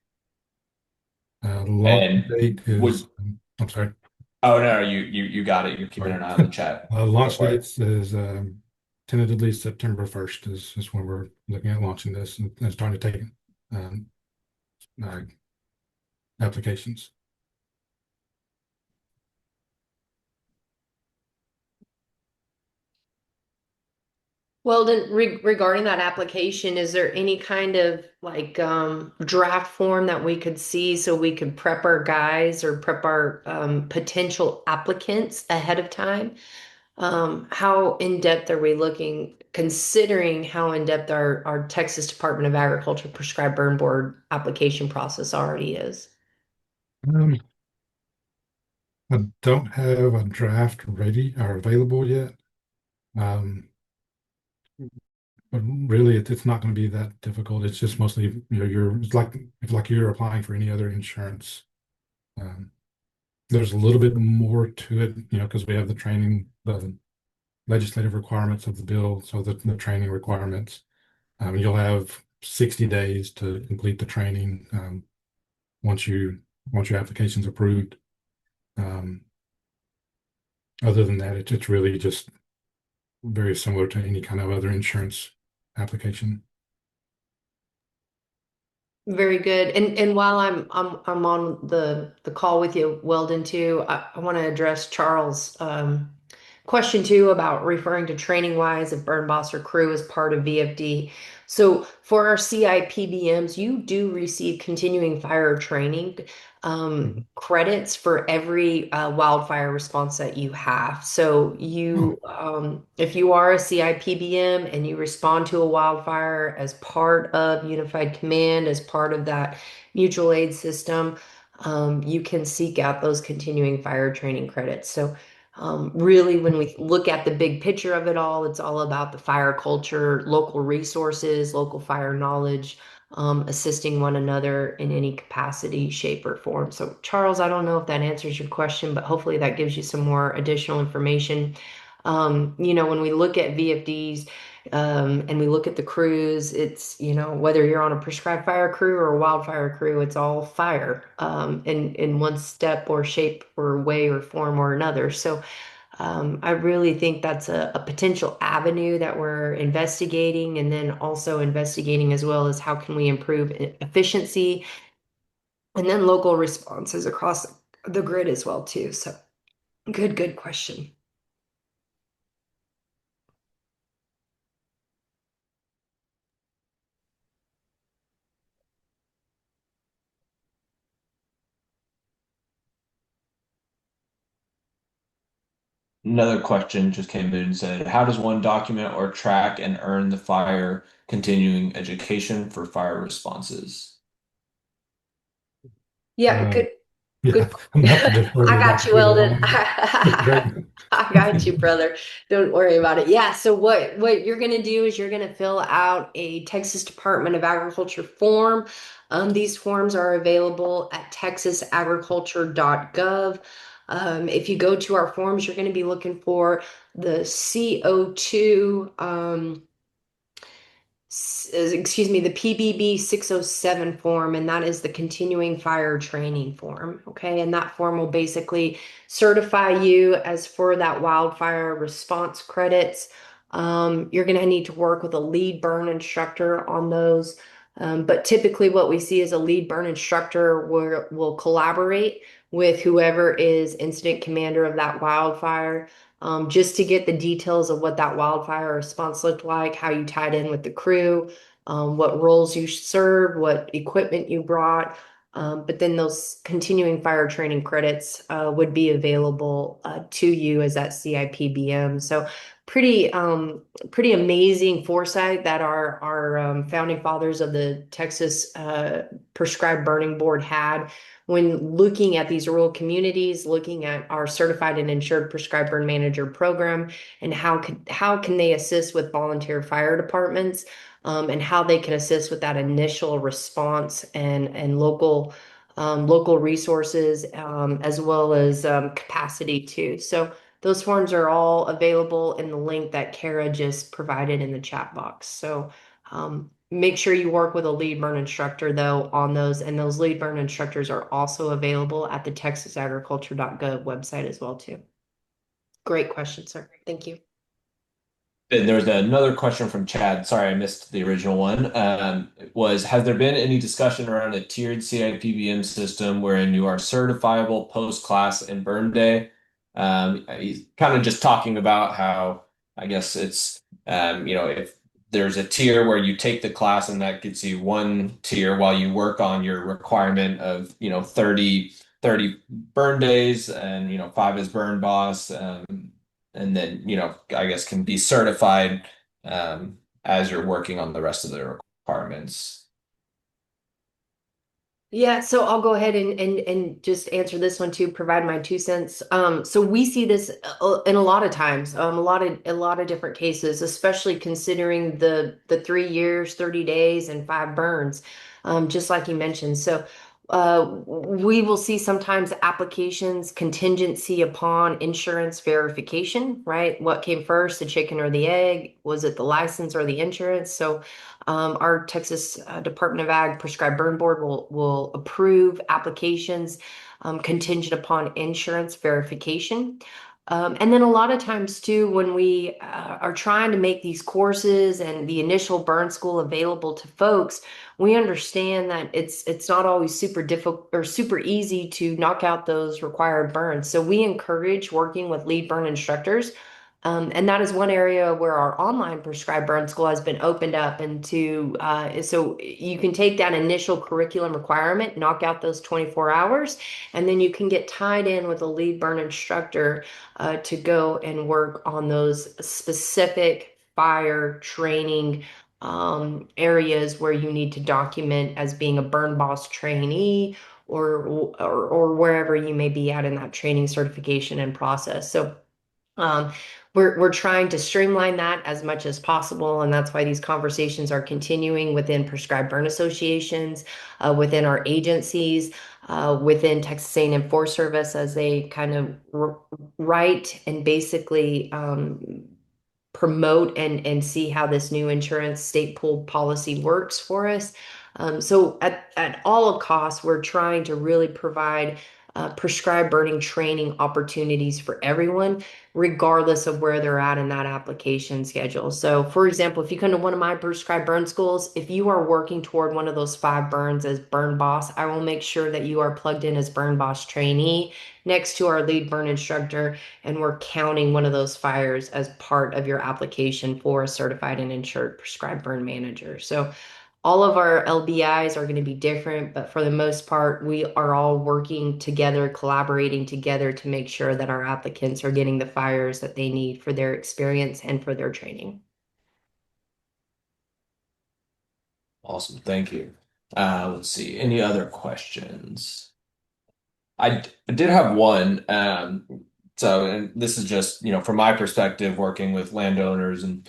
Launch And date is, would I'm sorry. oh no, you got it. You're keeping Sorry. an eye on the chat. Go Launch for it. dates is tentatively September 1st is when we're looking at launching this and starting to take um, uh, applications. Well, then regarding that application, is there any kind of like draft form that we could see so we could prep our guys or prep our potential applicants ahead of time? How in depth are we looking, considering how in depth our Texas Department of Agriculture prescribed burn board application process already is? Um, I don't have a draft ready or available yet. Um, but really, it's not going to be that difficult. It's just mostly, it's like you're applying for any other insurance. Um, there's a little bit more to it, because we have the training, the legislative requirements of the bill, so the training requirements. You'll have 60 days to complete the training once your application's approved. Um, Other than that, it's really just very similar to any kind of other insurance application. Very good. And while I'm on the call with you, Weldon, too, I want to address Charles' question too about referring to training wise if burn boss or crew is part of VFD. So for our CIPBMs, you do receive continuing fire training Mhm. credits for every wildfire response that you have. So Oh, if you are a CIPBM and you respond to a wildfire as part of Unified Command, as part of that mutual aid system, you can seek out those continuing fire training credits. So really, when we look at the big picture of it all, it's all about the fire culture, local resources, local fire knowledge, assisting one another in any capacity, shape, or form. So, Charles, I don't know if that answers your question, but hopefully that gives you some more additional information. When we look at VFDs, and we look at the crews, it's, whether you're on a prescribed fire crew or a wildfire crew, it's all fire, in one step or shape or way or form or another. So, I really think that's a potential avenue that we're investigating, and then also investigating as well as how can we improve efficiency and then local responses across the grid as well too. So good question. Another question just came in and said, how does one document or track and earn the fire continuing education for fire responses? Yeah, uh, good. yeah, Good. I'm gonna have to defer I to got Dr. you, Taylor on Weldon. that one. Great. I got you, brother. Don't worry about it. Yeah, so what you're going to do is you're going to fill out a Texas Department of Agriculture form. These forms are available at texasagriculture.gov. If you go to our forms, you're going to be looking for the CO2 excuse me, the PBB 607 form, and that is the continuing fire training form. Okay. And that form will basically certify you as for that wildfire response credits. You're going to need to work with a lead burn instructor on those. But typically, what we see is a lead burn instructor will collaborate with whoever is incident commander of that wildfire, just to get the details of what that wildfire response looked like, how you tied in with the crew, what roles you served, what equipment you brought. But then those continuing fire training credits would be available to you as that CIPBM. So pretty amazing foresight that our founding fathers of the Texas Prescribed Burning Board had when looking at these rural communities, looking at our certified and insured prescribed burn manager program, and how can they assist with volunteer fire departments, and how they can assist with that initial response and local resources, as well as capacity too. So those forms are all available in the link that Kara just provided in the chat box. So make sure you work with a lead burn instructor though on those, and those lead burn instructors are also available at the texasagriculture.gov website as well too. Great question, sir. Thank you. And there was another question from Chad. Sorry, I missed the original one. Has there been any discussion around a tiered CIPBM system wherein you are certifiable post-class and burn day? He's kind of just talking about how, I guess it's, if there's a tier where you take the class and that gets you one tier while you work on your requirement of, 30 burn days and, five as burn boss. And then I guess can be certified as you're working on the rest of the requirements. Yeah, so I'll go ahead and just answer this one too, provide my 2 cents. So we see this in a lot of times, a lot of different cases, especially considering the 3 years, 30 days, and 5 burns, just like you mentioned. So we will see sometimes applications contingency upon insurance verification, right? What came first, the chicken or the egg? Was it the license or the insurance? So our Texas Department of Ag Prescribed Burn Board will approve applications contingent upon insurance verification. And then a lot of times too, when we are trying to make these courses and the initial burn school available to folks, we understand that it's not always super difficult or super easy to knock out those required burns. So we encourage working with lead burn instructors. And that is one area where our online prescribed burn school has been opened up into, so you can take that initial curriculum requirement, knock out those 24 hours, and then you can get tied in with a lead burn instructor to go and work on those specific fire training areas where you need to document as being a burn boss trainee or wherever you may be at in that training certification and process. So um, we're trying to streamline that as much as possible, and that's why these conversations are continuing within prescribed burn associations, within our agencies, within Texas A&M Forest Service as they kind of write and basically promote and see how this new insurance state pool policy works for us. So at all costs, we're trying to really provide prescribed burning training opportunities for everyone, regardless of where they're at in that application schedule. So, for example, if you come to one of my prescribed burn schools, if you are working toward one of those 5 burns as burn boss, I will make sure that you are plugged in as burn boss trainee next to our lead burn instructor, and we're counting one of those fires as part of your application for a certified and insured prescribed burn manager. So all of our LBIs are going to be different, but for the most part, we are all working together, collaborating together to make sure that our applicants are getting the fires that they need for their experience and for their training. Awesome. Thank you. Let's see. Any other questions? I did have one. And this is just, from my perspective, working with landowners and,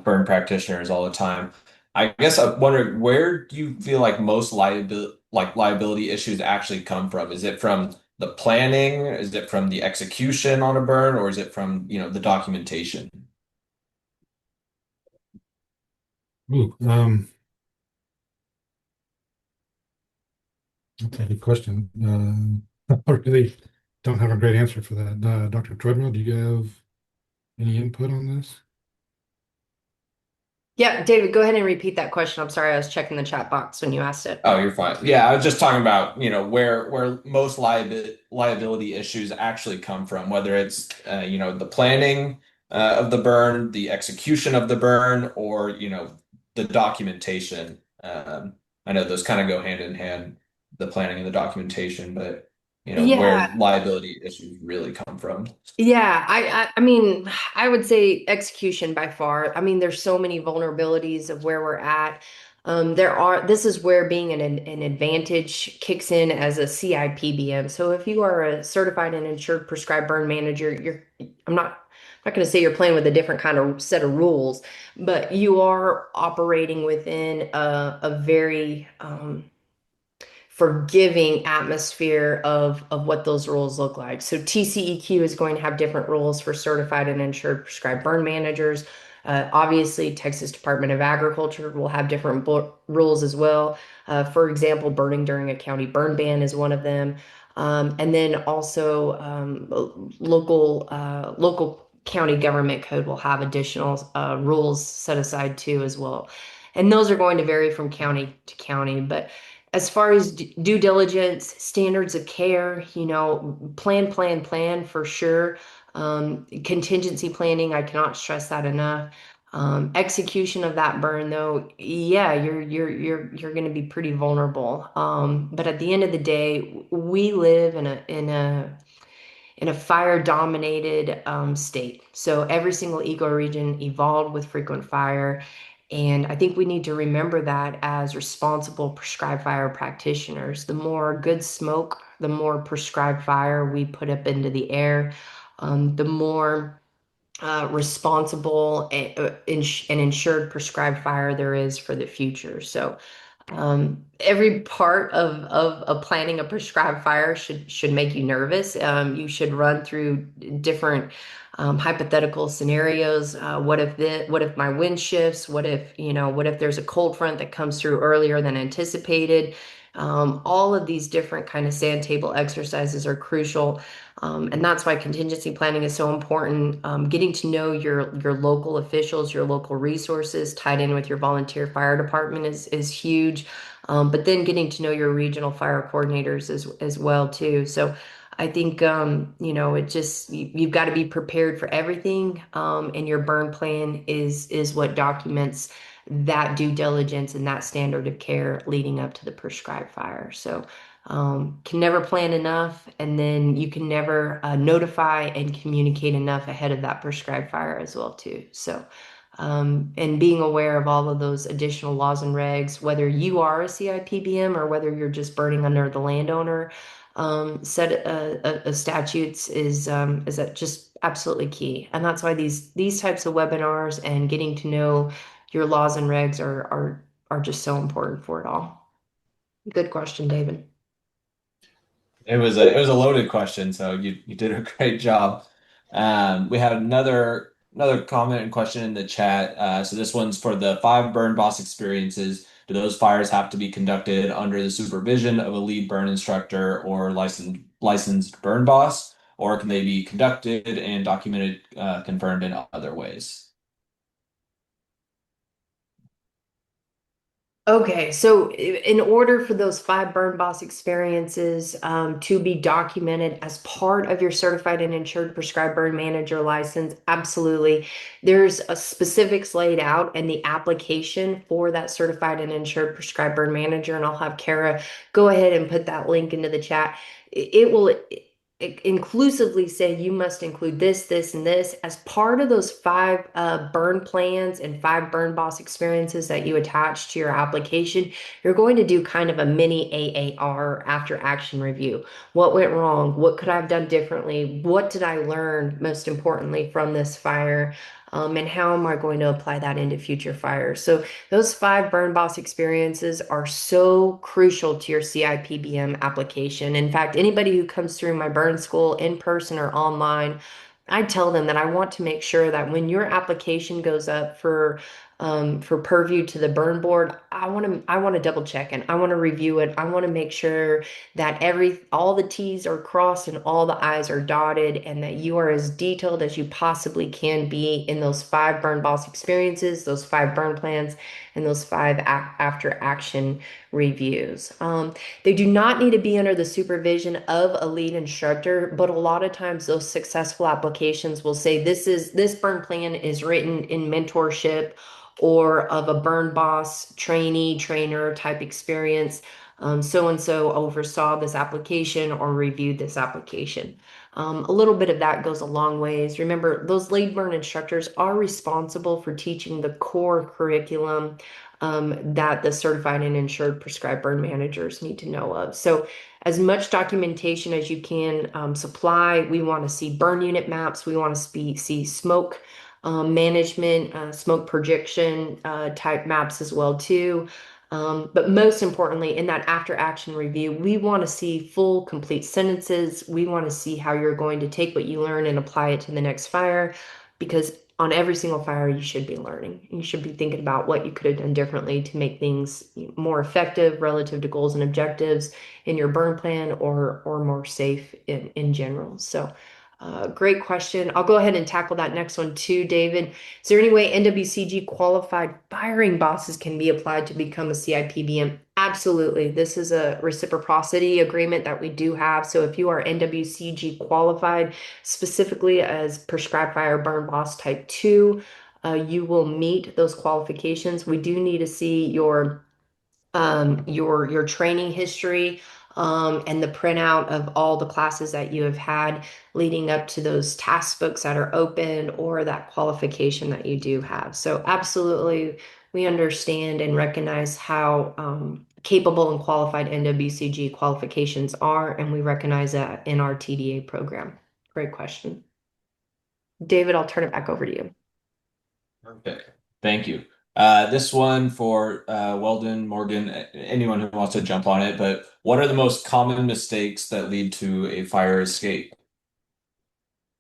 burn practitioners all the time. I guess I wonder, where do you feel like most liability issues actually come from? Is it from the planning? Is it from the execution on a burn, or is it from, the documentation? Ooh, that's a good question. I really don't have a great answer for that. Dr. Treadwell, do you have any input on this? Yeah, David, go ahead and repeat that question. I'm sorry, I was checking the chat box when you asked it. Oh, you're fine. Yeah, I was just talking about, where most liability issues actually come from, whether it's the planning of the burn, the execution of the burn, or the documentation. I know those kind of go hand in hand, the planning and the documentation, but Yeah, where liability issues really come from. yeah, I mean, I would say execution by far. I mean, there's so many vulnerabilities of where we're at. This is where being an advantage kicks in as a CIPBM. So if you are a certified and insured prescribed burn manager, I'm not going to say you're playing with a different kind of set of rules, but you are operating within a very forgiving atmosphere of what those rules look like. So TCEQ is going to have different rules for certified and insured prescribed burn managers. Obviously, Texas Department of Agriculture will have different rules as well. For example, burning during a county burn ban is one of them. And then also local county government code will have additional rules set aside too as well. And those are going to vary from county to county, but as far as due diligence, standards of care, plan for sure. Contingency planning, I cannot stress that enough. Execution of that burn, though, yeah, you're going to be pretty vulnerable. But at the end of the day, we live in a fire dominated state. So every single ecoregion evolved with frequent fire. And I think we need to remember that as responsible prescribed fire practitioners. The more good smoke, the more prescribed fire we put up into the air, the more responsible and insured prescribed fire there is for the future. So every part of planning a prescribed fire should make you nervous. You should run through different hypothetical scenarios. What if my wind shifts? What if there's a cold front that comes through earlier than anticipated? All of these different kind of sand table exercises are crucial. And that's why contingency planning is so important. Getting to know your local officials, your local resources, tied in with your volunteer fire department is huge. But then getting to know your regional fire coordinators as well too. So I think it just you've got to be prepared for everything. And your burn plan is what documents that due diligence and that standard of care leading up to the prescribed fire. So can never plan enough, and then you can never notify and communicate enough ahead of that prescribed fire as well too. So and being aware of all of those additional laws and regs, whether you are a CIPBM or whether you're just burning under the landowner set of statutes is that just absolutely key. And that's why these types of webinars and getting to know your laws and regs are just so important for it all. Good question, David. It was a loaded question, so you did a great job. We had another comment and question in the chat. So this one's for the 5 burn boss experiences. Do those fires have to be conducted under the supervision of a lead burn instructor or licensed burn boss, or can they be conducted and documented, confirmed in other ways? Okay, so in order for those 5 burn boss experiences to be documented as part of your certified and insured prescribed burn manager license, absolutely. There's a specifics laid out in the application for that certified and insured prescribed burn manager, and I'll have Kara go ahead and put that link into the chat. It will inclusively say you must include this, this, and this as part of those 5 burn plans and 5 burn boss experiences that you attach to your application. You're going to do kind of a mini AAR after action review. What went wrong? What could I have done differently? What did I learn most importantly from this fire? And how am I going to apply that into future fires? So those 5 burn boss experiences are so crucial to your CIPBM application. In fact, anybody who comes through my burn school in person or online, I tell them that I want to make sure that when your application goes up for purview to the burn board, I want to double check and I want to review it. I want to make sure that all the T's are crossed and all the I's are dotted, and that you are as detailed as you possibly can be in those 5 burn boss experiences, those 5 burn plans, and those 5 after action reviews. They do not need to be under the supervision of a lead instructor, but a lot of times those successful applications will say this burn plan is written in mentorship or of a burn boss trainee trainer type experience. So and so oversaw this application or reviewed this application. A little bit of that goes a long ways. Remember, those lead burn instructors are responsible for teaching the core curriculum that the certified and insured prescribed burn managers need to know of. So, as much documentation as you can supply. We want to see burn unit maps. We want to see smoke management, smoke projection type maps as well too. But most importantly, in that after action review, we want to see full, complete sentences. We want to see how you're going to take what you learn and apply it to the next fire, because on every single fire, you should be learning. You should be thinking about what you could have done differently to make things more effective relative to goals and objectives in your burn plan, or more safe in general. So great question. I'll go ahead and tackle that next one too, David. Is there any way NWCG qualified firing bosses can be applied to become a CIPBM? Absolutely. This is a reciprocity agreement that we do have. So if you are NWCG qualified, specifically as prescribed fire burn boss type 2, you will meet those qualifications. We do need to see your training history, and the printout of all the classes that you have had leading up to those task books that are open or that qualification that you do have. So absolutely, we understand and recognize how capable and qualified NWCG qualifications are, and we recognize that in our TDA program. Great question. David, I'll turn it back over to you. Perfect. Thank you. This one for Weldon, Morgan, anyone who wants to jump on it, but what are the most common mistakes that lead to a fire escape?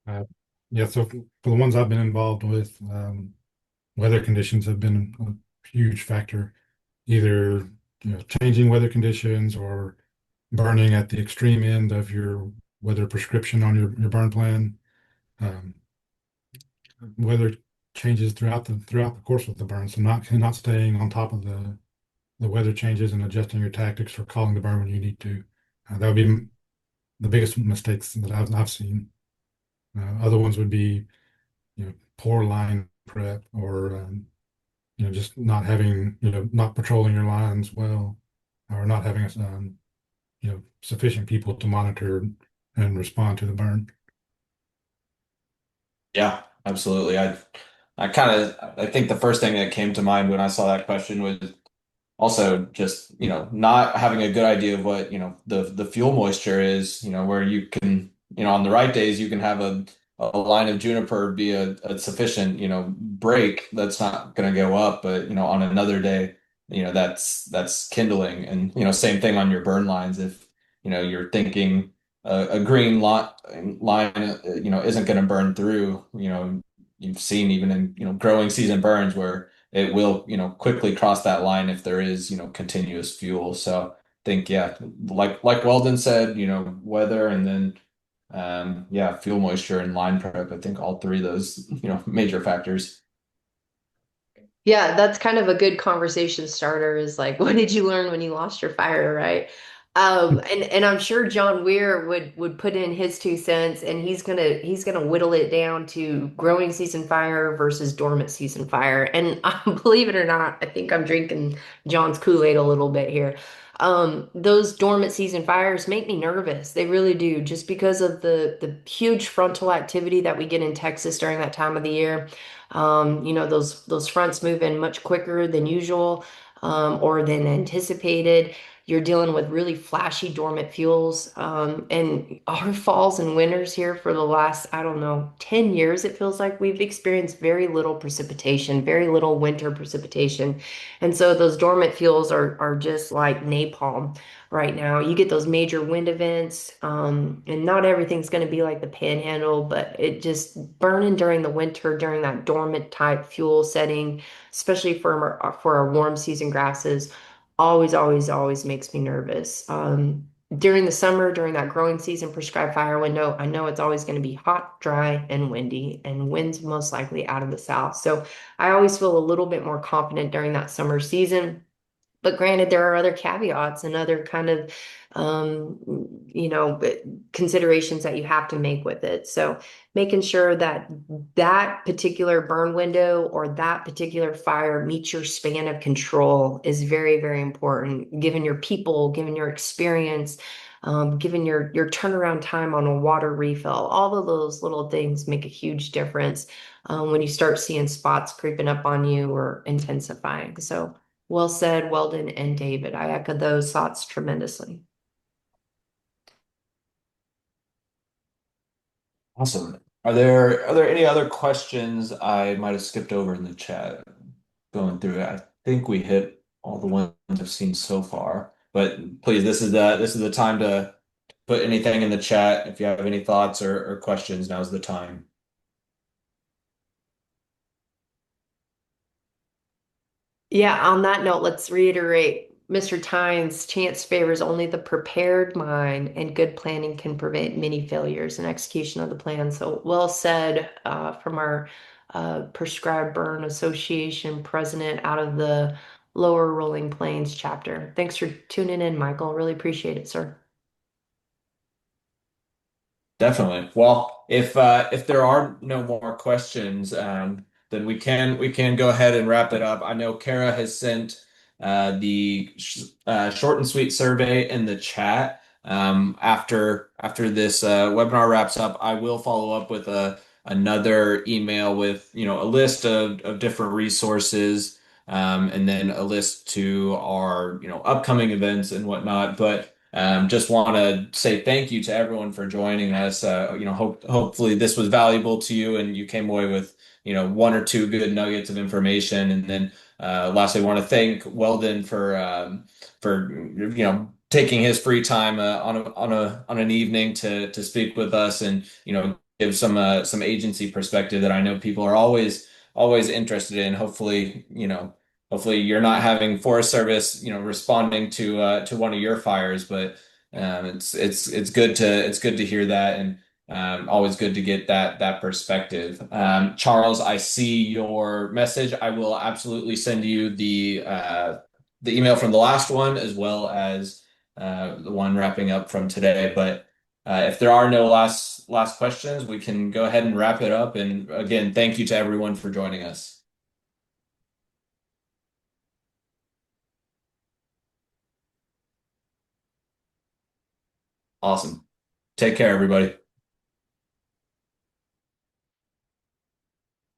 Uh, yeah, so for the ones I've been involved with, weather conditions have been a huge factor. Either changing weather conditions or burning at the extreme end of your weather prescription on your burn plan. Um, Weather changes throughout the course of the burn, so not staying on top of the weather changes and adjusting your tactics for calling the burn when you need to. That would be the biggest mistakes that I've seen. Other ones would be, poor line prep or just not having, not patrolling your lines well, or not having sufficient people to monitor and respond to the burn. Yeah, absolutely. I think the first thing that came to mind when I saw that question was also just, not having a good idea of what, the fuel moisture is, where you can, on the right days you can have a line of juniper be a sufficient, break that's not going to go up, but on another day, that's kindling. And same thing on your burn lines. If you're thinking a green line, isn't going to burn through, you've seen even in growing season burns where it will, quickly cross that line if there is, continuous fuel. So I think, yeah, like Weldon said, weather, and then yeah, fuel moisture and line prep. I think all three of those, major factors. Yeah, that's kind of a good conversation starter is like, what did you learn when you lost your fire, right? And I'm sure John Weir would put in his 2 cents and he's gonna whittle it down to growing season fire versus dormant season fire. And believe it or not, I think I'm drinking John's Kool-Aid a little bit here. Those dormant season fires make me nervous. They really do, just because of the huge frontal activity that we get in Texas during that time of the year. Those fronts move in much quicker than usual, or than anticipated. You're dealing with really flashy dormant fuels. And our falls and winters here for the last, I don't know, 10 years, it feels like we've experienced very little precipitation, very little winter precipitation. And so those dormant fuels are just like napalm right now. You get those major wind events, and not everything's going to be like the panhandle, but it just burning during the winter, during that dormant type fuel setting, especially for our warm season grasses, always, always, always makes me nervous. During the summer, during that growing season prescribed fire window, I know it's always going to be hot, dry, and windy, and winds most likely out of the south. So I always feel a little bit more confident during that summer season. But granted, there are other caveats and other kind of, um, considerations that you have to make with it. So making sure that that particular burn window or that particular fire meets your span of control is very, very important, given your people, given your experience, given your turnaround time on a water refill. All of those little things make a huge difference when you start seeing spots creeping up on you or intensifying. So well said, Weldon and David. I echo those thoughts tremendously. Awesome. Are there any other questions I might have skipped over in the chat? Going through it, I think we hit all the ones I've seen so far. But please, this is the time to put anything in the chat. If you have any thoughts or questions, now's the time. Yeah, on that note, let's reiterate Mr. Tynes, chance favors only the prepared mind, and good planning can prevent many failures in execution of the plan. So well said from our Prescribed Burn Association president out of the Lower Rolling Plains chapter. Thanks for tuning in, Michael. Really appreciate it, sir. Definitely. Well, if there are no more questions, then we can go ahead and wrap it up. I know Kara has sent the short and sweet survey in the chat. After this webinar wraps up, I will follow up with another email with a list of different resources, and then a list to our upcoming events and whatnot. But just want to say thank you to everyone for joining us. Hopefully this was valuable to you and you came away with, one or two good nuggets of information. And then lastly, I want to thank Weldon for taking his free time on an evening to speak with us and give some agency perspective that I know people are always interested in. Hopefully, hopefully you're not having Forest Service, responding to one of your fires, but it's good to hear that, and always good to get that perspective. Charles, I see your message. I will absolutely send you the email from the last one as well as the one wrapping up from today. But if there are no last questions, we can go ahead and wrap it up. And again, thank you to everyone for joining us. Awesome. Take care, everybody.